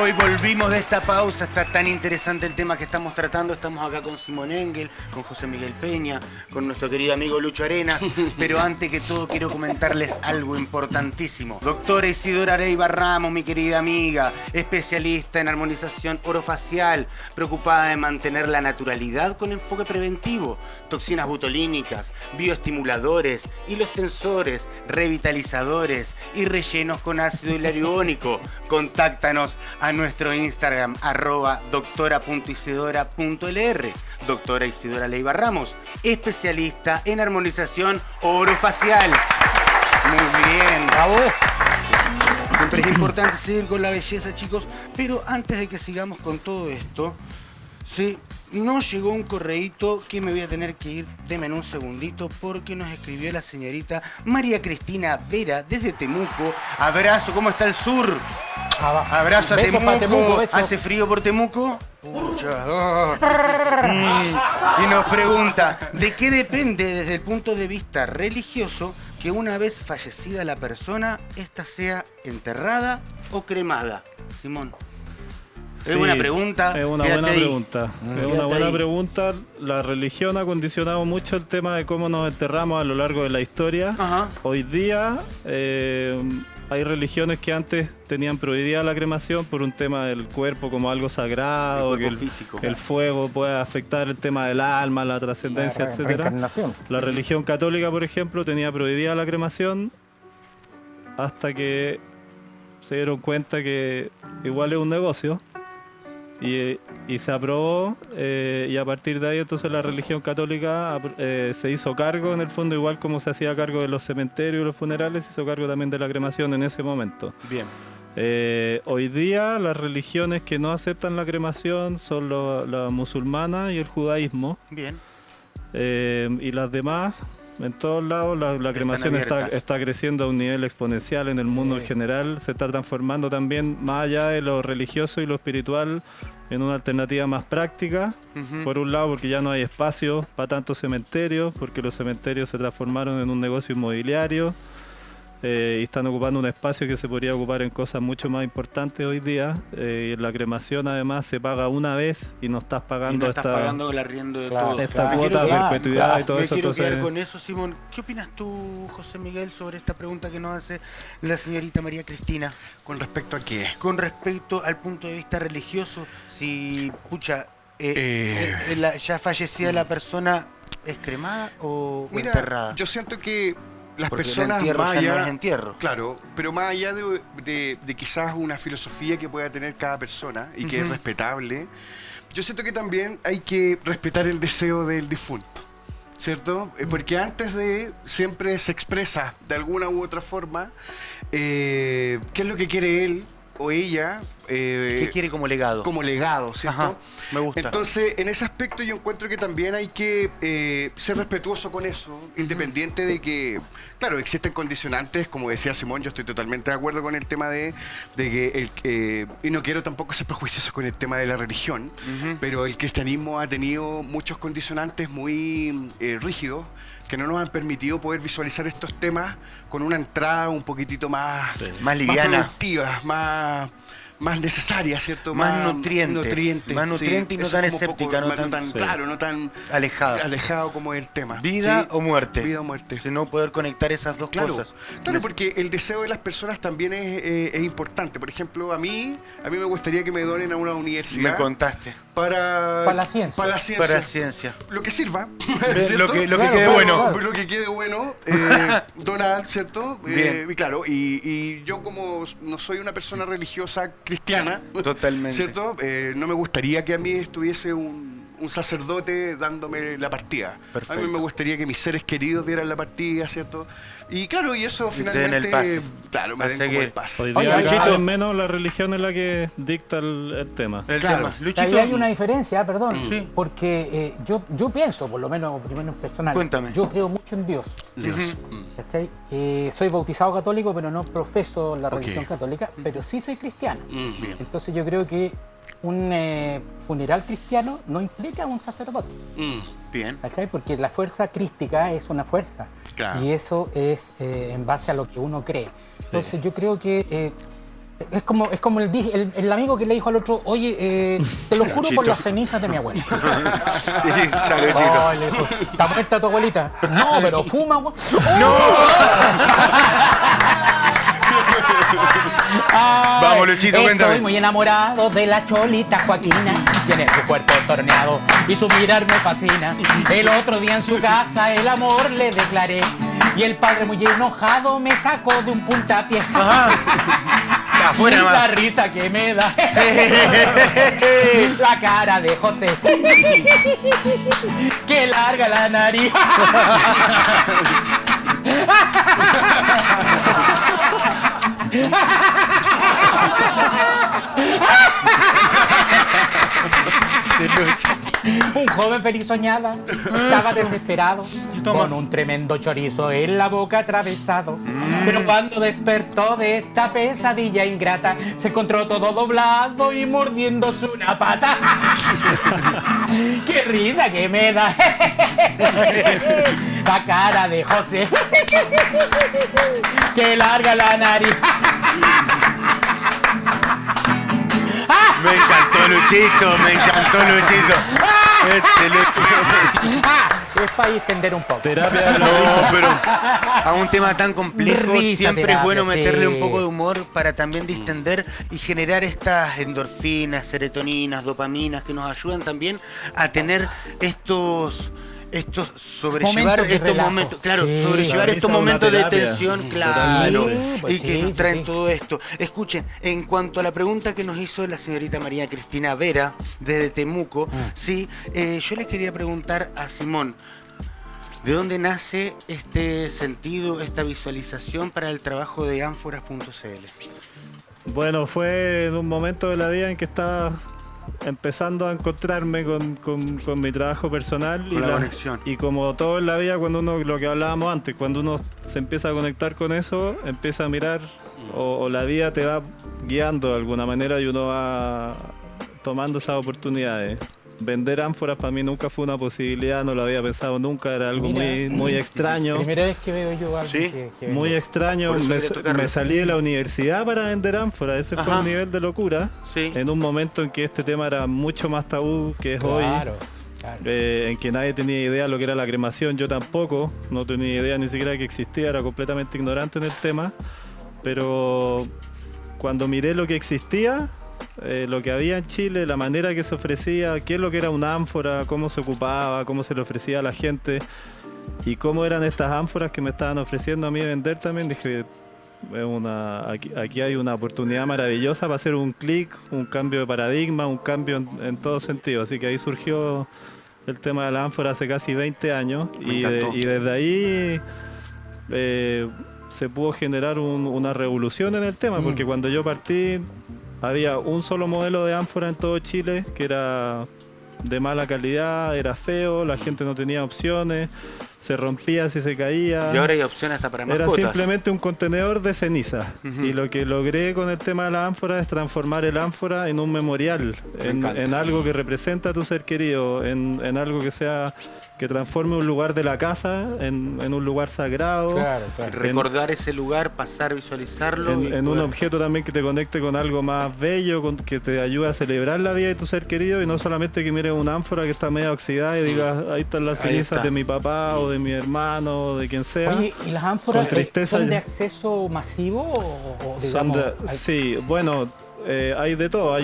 Hoy volvimos de esta pausa, está tan interesante el tema que estamos tratando. Estamos acá con Simón Engel, con José Miguel Peña, con nuestro querido amigo Lucho Arenas. Pero antes que todo quiero comentarles algo importantísimo. Doctora Isidora Leiva Ramos, mi querida amiga, especialista en armonización orofacial, preocupada en mantener la naturalidad con enfoque preventivo, toxinas botulínicas, bioestimuladores, hilos tensores, revitalizadores y rellenos con ácido hialurónico. Contáctanos a nuestro Instagram, @doctora.isidora.lr. Doctora Isidora Leiva Ramos, especialista en armonización orofacial. Muy bien. Bravo. Siempre es importante seguir con la belleza, chicos, pero antes de que sigamos con todo esto, sí, nos llegó un correíto que me voy a tener que ir, denme un segundito, porque nos escribió la señorita María Cristina Vera desde Temuco. Abrazo, ¿cómo está el sur? Abrazo a Temuco. ¿Hace frío por Temuco? Pucha. Y nos pregunta, ¿de qué depende desde el punto de vista religioso que una vez fallecida la persona, ésta sea enterrada o cremada? Simón. Sí, es buena pregunta. Es una buena pregunta. Es una buena pregunta. La religión ha condicionado mucho el tema de cómo nos enterramos a lo largo de la historia. Ajá. Hoy día hay religiones que antes tenían prohibida la cremación por un tema del cuerpo como algo sagrado, el que físico. el fuego puede afectar el tema del alma, la trascendencia, La etcétera. reencarnación. La religión católica, por ejemplo, tenía prohibida la cremación hasta que se dieron cuenta que igual es un negocio. Y se aprobó, y a partir de ahí entonces la religión católica se hizo cargo, en el fondo, igual como se hacía cargo de los cementerios y los funerales, se hizo cargo también de la cremación en ese momento. Bien. Hoy día las religiones que no aceptan la cremación son la musulmana y el judaísmo. Bien. Y las demás, en todos lados, la cremación está creciendo a un nivel exponencial en el mundo en general. Se está transformando también, más allá de lo religioso y lo espiritual, en una alternativa más práctica. Por un lado, porque ya no hay espacio para tantos cementerios, porque los cementerios se transformaron en un negocio inmobiliario. Y están ocupando un espacio que se podría ocupar en cosas mucho más importantes hoy día. Y en la cremación además se paga una vez y no estás pagando pagando el arriendo de Claro, todo. esta cuota de perpetuidad y todo Me eso. quiero Entonces, quedar con eso, Simón. ¿Qué opinas tú, José Miguel, sobre esta pregunta que nos hace la señorita María Cristina? ¿Con respecto a qué? Con respecto al punto de vista religioso, si, pucha, ya fallecida la persona, ¿es cremada o enterrada? Yo siento que las Porque personas el entierro más ya allá, no es entierro. Claro, pero más allá de quizás una filosofía que pueda tener cada persona y que es respetable, yo siento que también hay que respetar el deseo del difunto, ¿cierto? Porque antes de siempre se expresa de alguna u otra forma qué es lo que quiere él o ella. ¿Qué quiere como legado? Como legado, ¿cierto? Ajá, me gusta. Entonces, en ese aspecto yo encuentro que también hay que ser respetuoso con eso, independiente de que, claro, existen condicionantes, como decía Simón, yo estoy totalmente de acuerdo con el tema de que, y no quiero tampoco ser prejuicioso con el tema de la religión, pero el cristianismo ha tenido muchos condicionantes muy rígidos que no nos han permitido poder visualizar estos temas con una entrada un poquitito más, más liviana, más productiva, más necesaria, ¿cierto? Más nutriente. Más nutriente, sí, y no eso tan como un poco escéptica, no más- tan- sí. claro, no tan alejado. como el tema. Vida Sí, o muerte. Vida o muerte. Sino poder conectar esas dos Claro, cosas. claro, porque el deseo de las personas también es importante. Por ejemplo, a mí me gustaría que me donen a una universidad Me contaste. para la ciencia. Para la ciencia. Para ciencia. Lo que sirva. Lo ¿cierto? que Claro, quede claro, bueno. claro. Lo que quede bueno, donar, ¿cierto? Bien. Y claro, y yo como no soy una persona religiosa cristiana, Totalmente. ¿cierto? No me gustaría que a mí estuviese un sacerdote dándome la partida. Perfecto. A mí me gustaría que mis seres queridos dieran la partida, ¿cierto? Y claro, y eso Y te den finalmente, el pase. claro, me A den como seguir. el pase. Hoy Oye, día Luchito. cada vez menos la religión es la que dicta el tema. El Claro. tema. Ahí Luchito, hay una diferencia, perdón, Sí. porque yo pienso, por lo menos personal, Cuéntame. yo creo mucho en Dios. Dios. ¿Cachai? Soy bautizado católico, pero no profeso la Ok. religión católica, pero sí soy cristiano. Bien. Entonces yo creo que un funeral cristiano no implica un sacerdote, Bien. ¿cachai? Porque la fuerza crística es una fuerza, Claro. y eso es en base a lo que uno cree. Entonces yo creo que es como el amigo que le dijo al otro, oye, te lo juro por las cenizas de mi abuela. Saludcito. Oh, le dijo, ¿está muerta tu abuelita? No, pero fuma, güey. Ay, Vamos, Luchito, cuéntame. Estoy muy enamorado de la cholita Joaquina. Tiene su cuerpo torneado y su mirar me fascina. El otro día en su casa el amor le declaré. Y el padre muy enojado me sacó de un puntapié. Afuera Y la más. risa que me da la cara de José. Que larga la nariz. Un joven feliz soñaba, estaba desesperado, con un tremendo chorizo en la boca atravesado. Pero cuando despertó de esta pesadilla ingrata, se encontró todo doblado y mordiéndose una pata. ¡Qué risa que me da! La cara de José, que larga la nariz. Me encantó Luchito, me encantó Luchito. Luchito. Es para extender un poco. Terapia de la No, risa. pero a un tema tan complejo Risa siempre terapia, es bueno meterle sí. un poco de humor para también distender y generar estas endorfinas, serotoninas, dopaminas que nos ayudan también a tener sobrellevar Momentos de estos relajo. momentos, claro, Sí. sobrellevar La estos risa es una momentos de terapia. tensión, claro, Totalmente. Pues y que sí, nos traen sí. todo esto. Escuchen, en cuanto a la pregunta que nos hizo la señorita María Cristina Vera desde Temuco, sí, yo le quería preguntar a Simón, ¿de dónde nace este sentido, esta visualización para el trabajo de ánforas.cl? Bueno, fue en un momento de la vida en que estaba empezando a encontrarme con mi trabajo personal Con la conexión. y como todo en la vida, cuando uno, lo que hablábamos antes, cuando uno se empieza a conectar con eso, empieza a mirar o la vida te va guiando de alguna manera y uno va tomando esas oportunidades. Vender ánforas para mí nunca fue una posibilidad, no lo había pensado nunca, era algo Mira. muy extraño. Primera vez que veo yo algo Sí. que Muy vende. extraño, Por eso me, quería tocarlo. me salí de la universidad para vender ánforas, ese fue Ajá. un nivel de locura, Sí. en un momento en que este tema era mucho más tabú que es hoy, Claro, claro. en que nadie tenía idea de lo que era la cremación, yo tampoco, no tenía idea ni siquiera que existía, era completamente ignorante en el tema, pero cuando miré lo que existía, lo que había en Chile, la manera que se ofrecía, qué es lo que era una ánfora, cómo se ocupaba, cómo se le ofrecía a la gente y cómo eran estas ánforas que me estaban ofreciendo a mí vender también, dije, aquí hay una oportunidad maravillosa para hacer un clic, un cambio de paradigma, un cambio en todo sentido. Así que ahí surgió el tema de la ánfora hace casi 20 años Me encantó. y desde ahí se pudo generar una revolución en el tema, porque cuando yo partí había un solo modelo de ánfora en todo Chile que era de mala calidad, era feo, la gente no tenía opciones, se rompía si se caía. Y ahora hay opciones hasta para Era mascotas. simplemente un contenedor de ceniza. Ujú. Y lo que logré con el tema de la ánfora es transformar el ánfora en un memorial, Me encanta. en algo que representa a tu ser querido, en algo que que transforme un lugar de la casa en un lugar sagrado. Claro. Recordar ese lugar, pasar, visualizarlo. En un objeto también que te conecte con algo más bello, que te ayude a celebrar la vida de tu ser querido y no solamente que mires una ánfora que está media oxidada y digas, ahí están las cenizas de mi papá o de mi hermano o de quien sea. Oye, ¿y las ánforas Con tristeza son de ya. acceso masivo o Son digamos, sí, bueno, hay de todo.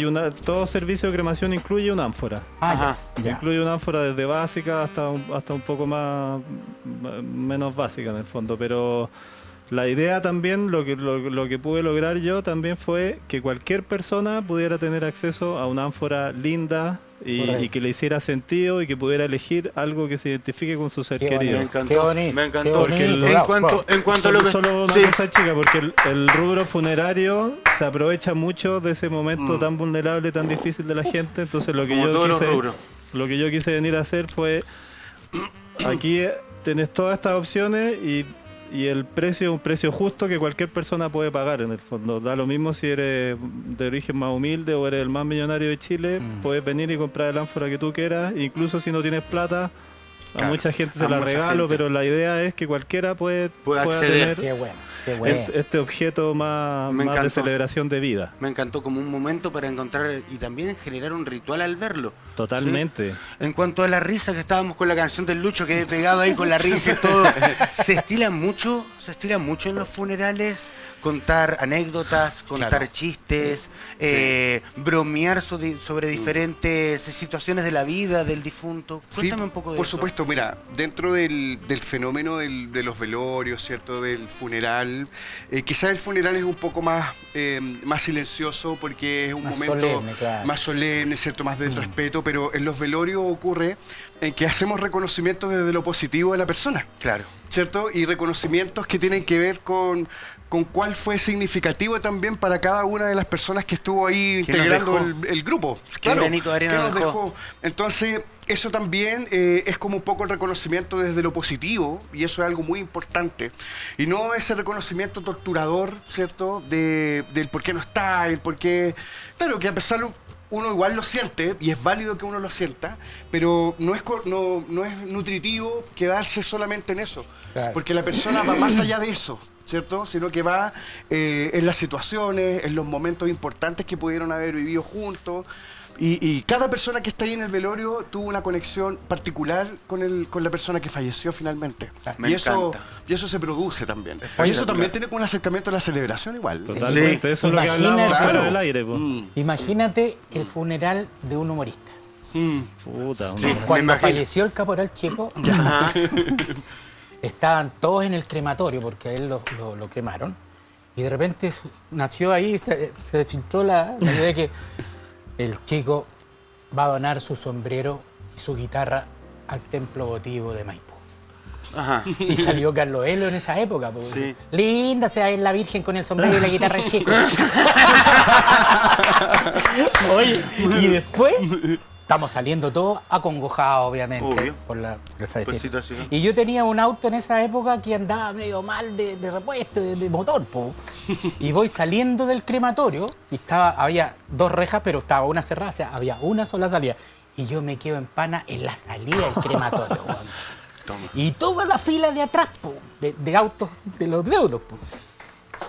Todo servicio de cremación incluye una ánfora. ya. Incluye una ánfora desde básica hasta un poco menos básica en el fondo, pero la idea también, lo que pude lograr yo también fue que cualquier persona pudiera tener acceso a una ánfora linda y que le hiciera sentido y que pudiera elegir algo que se identifique con su ser querido. Me encantó. Qué bonito, Me encantó. qué bonito. En cuanto a lo que... Solo una Sí. cosa chica, porque el rubro funerario se aprovecha mucho de ese momento tan vulnerable, tan difícil de la gente. Entonces lo que Como todos los yo rubros. quise venir a hacer fue, aquí tenés todas estas opciones y el precio es un precio justo que cualquier persona puede pagar en el fondo. Da lo mismo si eres de origen más humilde o eres el más millonario de Chile, puedes venir y comprar el ánfora que tú quieras, incluso si no tienes plata. A Claro, mucha gente a se la mucha regalo, gente. pero la idea es que cualquiera pueda acceder. Qué tener bueno, qué bueno. este objeto más de encantó. celebración de vida. Me encantó como un momento para encontrar y también generar un ritual al verlo. Totalmente. ¿Sí? En cuanto a la risa que estábamos con la canción del Lucho, quedé pegado ahí con la risa y todo. Se estila mucho en los funerales contar anécdotas, contar Claro. chistes, bromear sobre diferentes situaciones de la vida del difunto. Cuéntame un poco de por eso. supuesto, mira, dentro del fenómeno de los velorios, ¿cierto? Del funeral, quizás el funeral es un poco más silencioso porque es un Más momento solemne, claro. más solemne, ¿cierto? Más del respeto, pero en los velorios ocurre en que hacemos reconocimientos desde lo positivo de la persona. Claro. ¿Cierto? Y reconocimientos que tienen que ver con cuál fue significativo también para cada una de las personas que estuvo ahí ¿Qué nos integrando dejó? el grupo. ¿Qué granito de arena ¿qué nos dejó? Entonces, eso también es como un poco el reconocimiento desde lo positivo, y eso es algo muy importante. Y no ese reconocimiento torturador, ¿cierto? Del por qué no está, el por qué... Claro, que a pesar uno igual lo siente, y es válido que uno lo sienta, pero no es nutritivo quedarse solamente en eso. Claro. Porque la persona va más allá de eso, ¿cierto? Sino que va en las situaciones, en los momentos importantes que pudieron haber vivido juntos. Y cada persona que está ahí en el velorio tuvo una conexión particular con la persona que falleció finalmente. Me encanta. Y eso se produce también. Oye, Y eso también tiene como un acercamiento a la celebración igual. Totalmente. Sí. Eso es lo que hablábamos Imagínate. fuera Claro. del aire. Po. Imagínate el funeral de un humorista. Puta, Sí. uno- Me Cuando imagino. falleció el caporal Chico, Ajá. estaban todos en el crematorio porque a él lo quemaron. Y de repente nació ahí, se filtró la idea de que el chico va a donar su sombrero y su guitarra al templo votivo de Maipú. Ajá. Y salió Carlos Elo en esa época. Pues. Sí. Linda se ve la Virgen con el sombrero y la guitarra del chico. Oye, y después estamos saliendo todos acongojados, obviamente, Obvio. por el fallecimiento. situación. Y yo tenía un auto en esa época que andaba medio mal de repuesto, de motor, po. Y voy saliendo del crematorio y había dos rejas, pero estaba una cerrada, o sea, había una sola salida. Y yo me quedo en pana en la salida del crematorio, weón. Y toda la fila de atrás, po, de autos, de los deudos, po.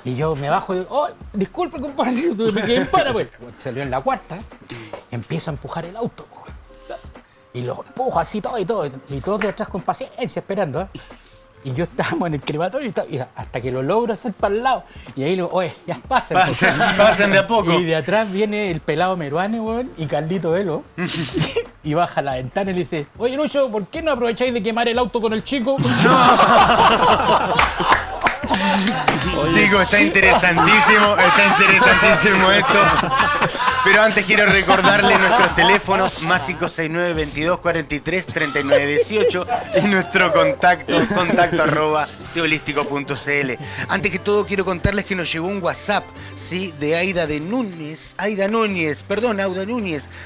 Y yo me bajo y digo, oh, disculpe, compadre, me quedé en pana, pues. Salió en la cuarta, empiezo a empujar el auto, po. Y lo empujo así todo, y todos de atrás con paciencia, esperando, ¿eh? Y yo estábamos en el crematorio y hasta que lo logro hacer para el lado. Y ahí le digo, oye, ya pasen. Pasen de a poco. Y de atrás viene el pelado Meruane, weón, y Carlito Velo. Y baja la ventana y le dice, oye, Lucho, ¿por qué no aprovecháis de quemar el auto con el chico? Chicos, está interesantísimo esto. Pero antes quiero recordarle nuestros teléfonos, más 569 22 43 39 18 y nuestro contacto @teholístico.cl. Antes que todo quiero contarles que nos llegó un WhatsApp, ¿sí? De Aida Núñez,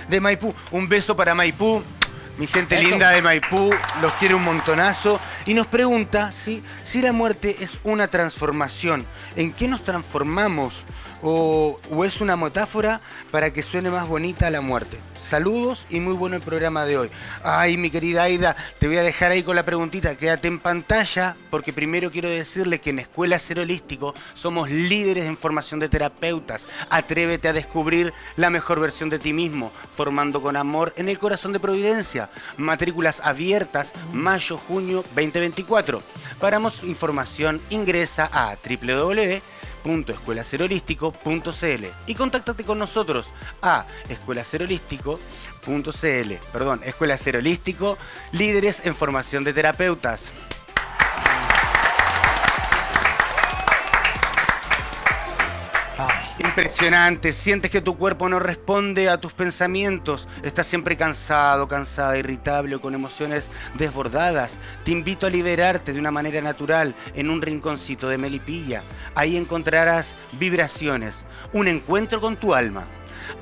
de Maipú. Un beso para Maipú. Mi gente linda de Maipú, los quiere un montonazo. Y nos pregunta si la muerte es una transformación. ¿En qué nos transformamos? ¿O es una metáfora para que suene más bonita la muerte? Saludos y muy bueno el programa de hoy. Ay, mi querida Aida, te voy a dejar ahí con la preguntita. Quédate en pantalla, porque primero quiero decirle que en Escuela Ser Holístico somos líderes en formación de terapeutas. Atrévete a descubrir la mejor versión de ti mismo, formando con amor en el corazón de Providencia. Matrículas abiertas, mayo-junio 2024. Para más información, ingresa a www.escuelaserholístico.cl y contáctate con nosotros a escuelaserholístico.cl. Escuela Ser Holístico, líderes en formación de terapeutas. Impresionante, sientes que tu cuerpo no responde a tus pensamientos, estás siempre cansado, cansada, irritable o con emociones desbordadas. Te invito a liberarte de una manera natural en un rinconcito de Melipilla. Ahí encontrarás vibraciones, un encuentro con tu alma.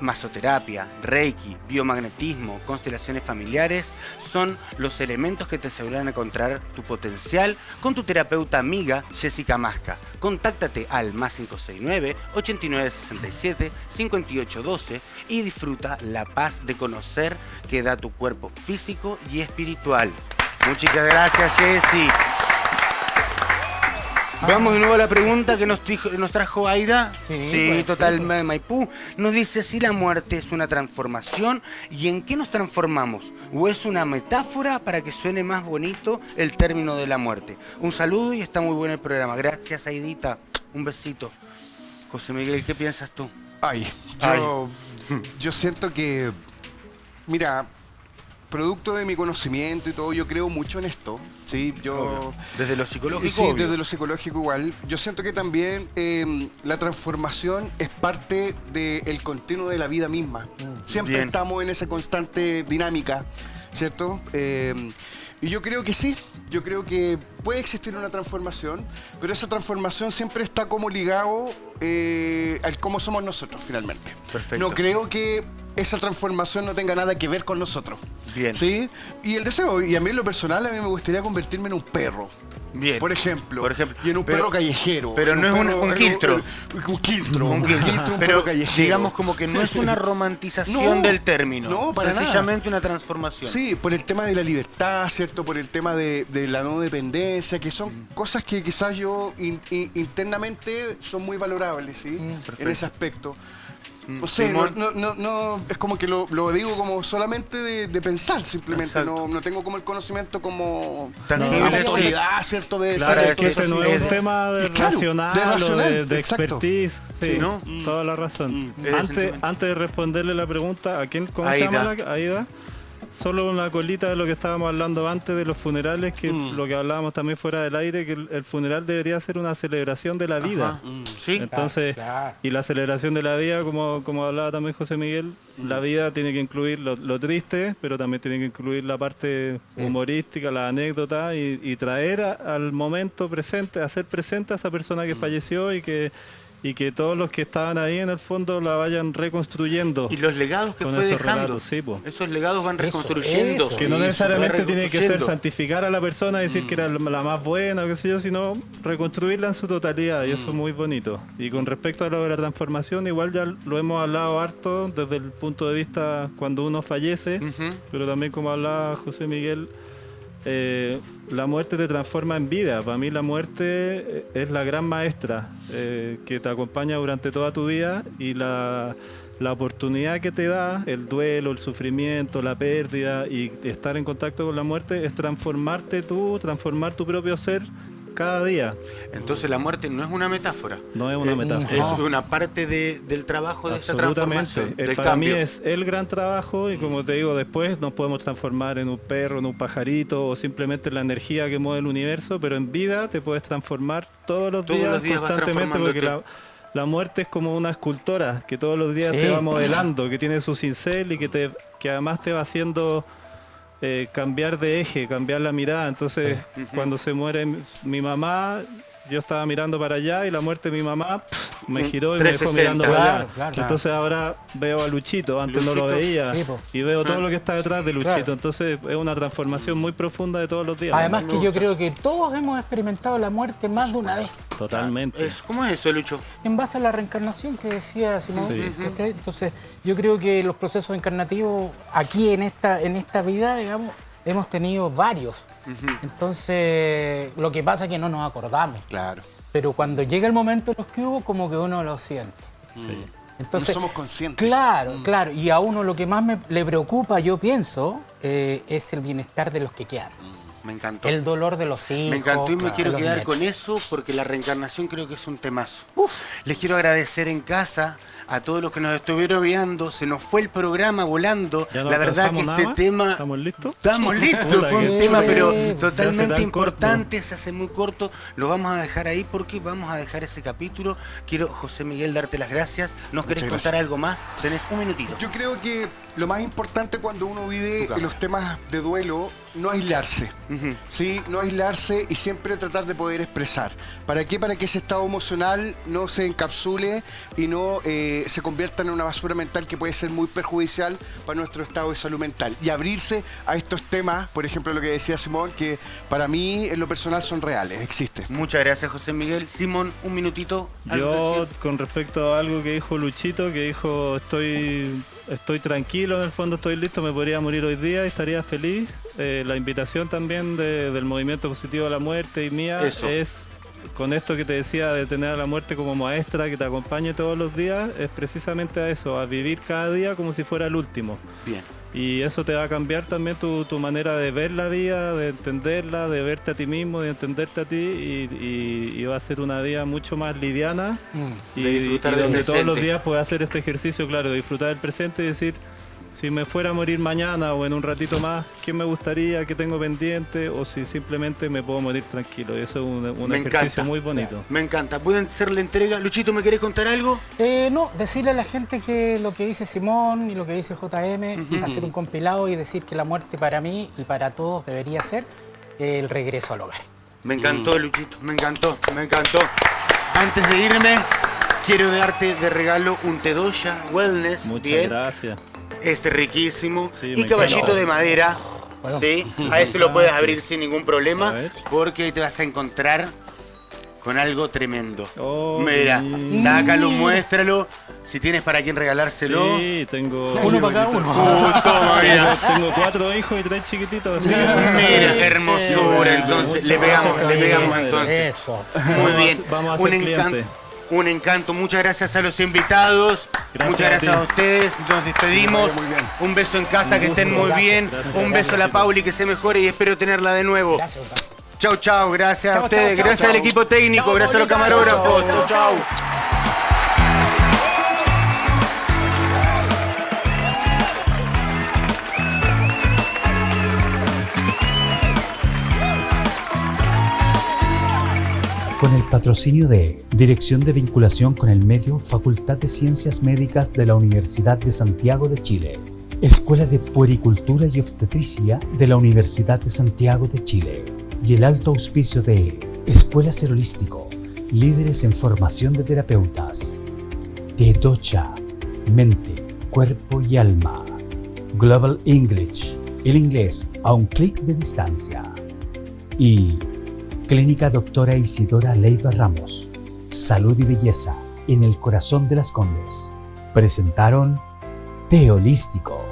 Masoterapia, Reiki, biomagnetismo, constelaciones familiares son los elementos que te asegurarán encontrar tu potencial con tu terapeuta amiga Jessica Masca. Contáctate al +569 8967 5812 y disfruta la paz de conocer que da tu cuerpo físico y espiritual. Muchas gracias, Jessy. Vamos de nuevo a la pregunta que nos trajo Aida. Sí, totalmente, Maipú. Nos dice si la muerte es una transformación y en qué nos transformamos. ¿O es una metáfora para que suene más bonito el término de la muerte? Un saludo y está muy bueno el programa. Gracias, Aidita. Un besito. José Miguel, ¿qué piensas tú? Yo siento que, mira, producto de mi conocimiento y todo, yo creo mucho en esto, ¿sí? Desde lo psicológico. Sí, desde lo psicológico igual. Yo siento que también la transformación es parte del continuo de la vida misma. Siempre estamos en esa constante dinámica, ¿cierto? Y yo creo que sí, yo creo que puede existir una transformación, pero esa transformación siempre está como ligado al cómo somos nosotros finalmente. Perfecto. No creo que esa transformación no tenga nada que ver con nosotros. Bien. ¿Sí? Y el deseo, y a mí en lo personal, a mí me gustaría convertirme en un perro. Bien. Por ejemplo. Y en un perro callejero. Pero no es un quiltro. Un quiltro, un perro callejero. Digamos como que no es una romantización del término. No, para nada. Sencillamente una transformación. Sí, por el tema de la libertad, ¿cierto? Por el tema de la no dependencia, que son cosas que quizás yo internamente son muy valorables, ¿sí? En ese aspecto. No sé, no, es como que lo digo como solamente de pensar, simplemente. No tengo como el conocimiento como la autoridad, ¿cierto? De claro, ser es que ese no es un tema racional o de expertise. Sí, ¿no? Toda la razón. Antes de responderle la pregunta, ¿cómo Aida. se llama Aida? Solo una colita de lo que estábamos hablando antes de los funerales, que lo que hablábamos también fuera del aire, que el funeral debería ser una celebración de la vida. Sí. Entonces, Claro. y la celebración de la vida, como hablaba también José Miguel, la vida tiene que incluir lo triste, pero también tiene que incluir la parte humorística, la anécdota y traer al momento presente, hacer presente a esa persona que falleció y que todos los que estaban ahí en el fondo la vayan reconstruyendo. Y los legados que con fue esos dejando. relatos, sí, po. Esos legados van reconstruyendo. eso. Que no necesariamente tiene que ser santificar santificar a la persona y decir que era la más buena o qué sé yo, sino reconstruirla en su totalidad y eso es muy bonito. Y con respecto a lo de la transformación, igual ya lo hemos hablado harto desde el punto de vista cuando uno fallece, pero también como hablaba José Miguel, la muerte te transforma en vida. Para mí la muerte es la gran maestra que te acompaña durante toda tu vida y la oportunidad que te da el duelo, el sufrimiento, la pérdida y estar en contacto con la muerte es transformarte tú, transformar tu propio ser cada día. Entonces la muerte no es una metáfora. No es una metáfora. Es una parte del trabajo de esa transformación. Del Para cambio. mí es el gran trabajo y como te digo, después nos podemos transformar en un perro, en un pajarito o simplemente en la energía que mueve el universo, pero en vida te puedes transformar todos los días vas constantemente porque la muerte es como una escultora que todos los días te va modelando, que tiene su cincel y que además te va haciendo cambiar de eje, cambiar la mirada. Entonces, cuando se muere mi mamá, yo estaba mirando para allá y la muerte de mi mamá me giró y me dejó 360. mirando para allá. Claro. Entonces ahora veo a Luchito, antes no lo veía, Sí, po. y veo todo lo que está detrás de Luchito. Claro. Entonces es una transformación muy profunda de todos los días. Además que yo creo que todos hemos experimentado la muerte más de una vez. Totalmente. ¿Cómo es eso, Lucho? En base a la reencarnación que decía Simón. Sí. ¿Cachai? Entonces, yo creo que los procesos encarnativos aquí en esta vida, digamos, hemos tenido varios. Entonces, lo que pasa es que no nos acordamos. Claro. Pero cuando llega el momento en los que hubo, como que uno lo siente. Sí. Entonces, No somos conscientes. Claro, claro. Y a uno lo que más le preocupa, yo pienso, es el bienestar de los que quedan. Me encantó. El dolor de los hijos. Me encantó y me claro, quiero los quedar nietos. con eso porque la reencarnación creo que es un temazo. Uf. Les quiero agradecer en casa a todos los que nos estuvieron viendo. Se nos fue el programa volando. Ya no La verdad que alcanzamos este nada más. tema... ¿Estamos listos? Estamos listos, Puta, fue un que tema se pero hace totalmente tan importante, se hace muy corto, lo vamos a dejar ahí porque vamos a dejar ese capítulo. Quiero, José Miguel, darte las gracias. ¿Nos querés Muchas contar gracias. algo más? Tenés un minutito. Yo creo que lo más importante cuando uno vive Tu cámara. los temas de duelo, no aislarse. Ujú. ¿Sí? No aislarse y siempre tratar de poder expresar. ¿Para qué? Para que ese estado emocional no se encapsule y no se convierta en una basura mental que puede ser muy perjudicial para nuestro estado de salud mental. Y abrirse a estos temas, por ejemplo, lo que decía Simón, que para mí en lo personal son reales, existen. Muchas gracias, José Miguel. Simón, un minutito. ¿Algo que Yo, decir? con respecto a algo que dijo Luchito, que dijo estoy tranquilo, en el fondo estoy listo, me podría morir hoy día y estaría feliz. La invitación también del movimiento positivo a la muerte y mía Eso. es, con esto que te decía de tener a la muerte como maestra que te acompañe todos los días, es precisamente a eso, a vivir cada día como si fuera el último. Bien. Y eso te va a cambiar también tu manera de ver la vida, de entenderla, de verte a ti mismo, de entenderte a ti y va a ser una vida mucho más liviana y, De disfrutar y del donde todos los presente. días puedes hacer este ejercicio, claro, de disfrutar del presente y decir, si me fuera a morir mañana o en un ratito más, ¿qué me gustaría, qué tengo pendiente? O si simplemente me puedo morir tranquilo. Y eso es un Me ejercicio encanta. muy bonito. Me encanta. ¿Pueden hacer la entrega? Luchito, ¿me querés contar algo? No, decirle a la gente que lo que dice Simón y lo que dice JM, hacer un compilado y decir que la muerte para mí y para todos debería ser el regreso al hogar. Me encantó, Luchito, me encantó, me encantó. Antes de irme, quiero darte de regalo un Tedoya Wellness. Muchas bien. gracias. Es riquísimo. Sí, y me caballito encanta. de madera. Bueno. ¿Sí? A ese lo puedes abrir sin ningún A problema. ver. Porque ahí te vas a encontrar con algo tremendo. Oh, Mira, qué sácalo, muéstralo. Si tienes para quien regalárselo. Sí, tengo... Uno para cada uno. Toma, mira. Tengo 4 hijos y 3 chiquititos, así que... Mira, qué hermosura. Entonces, le pegamos entonces. Eso. Muy bien. Vamos a un ser encanto. clientes. Un encanto. Muchas gracias a los invitados. Gracias Muchas a gracias ti. a ustedes. Nos despedimos. Muy bien. Un beso en casa, que estén muy bien. Un beso a la Pauli, que se mejore y espero tenerla de nuevo. Gracias, Gustavo. Chau, chau. Gracias a Chau, ustedes. chau, Gracias chau. al equipo técnico. Chau, Gracias a los Paulita. camarógrafos. Chau, Chau, chau. Con el patrocinio de Dirección de Vinculación con el Medio, Facultad de Ciencias Médicas de la Universidad de Santiago de Chile, Escuela de Puericultura y Obstetricia de la Universidad de Santiago de Chile y el alto auspicio de Escuela Ser Holístico, líderes en formación de terapeutas, Tedoya, mente, cuerpo y alma, Global English, el inglés a un clic de distancia, y Clínica Doctora Isidora Leiva Ramos, salud y belleza en el corazón de Las Condes. Presentaron Te Holístico.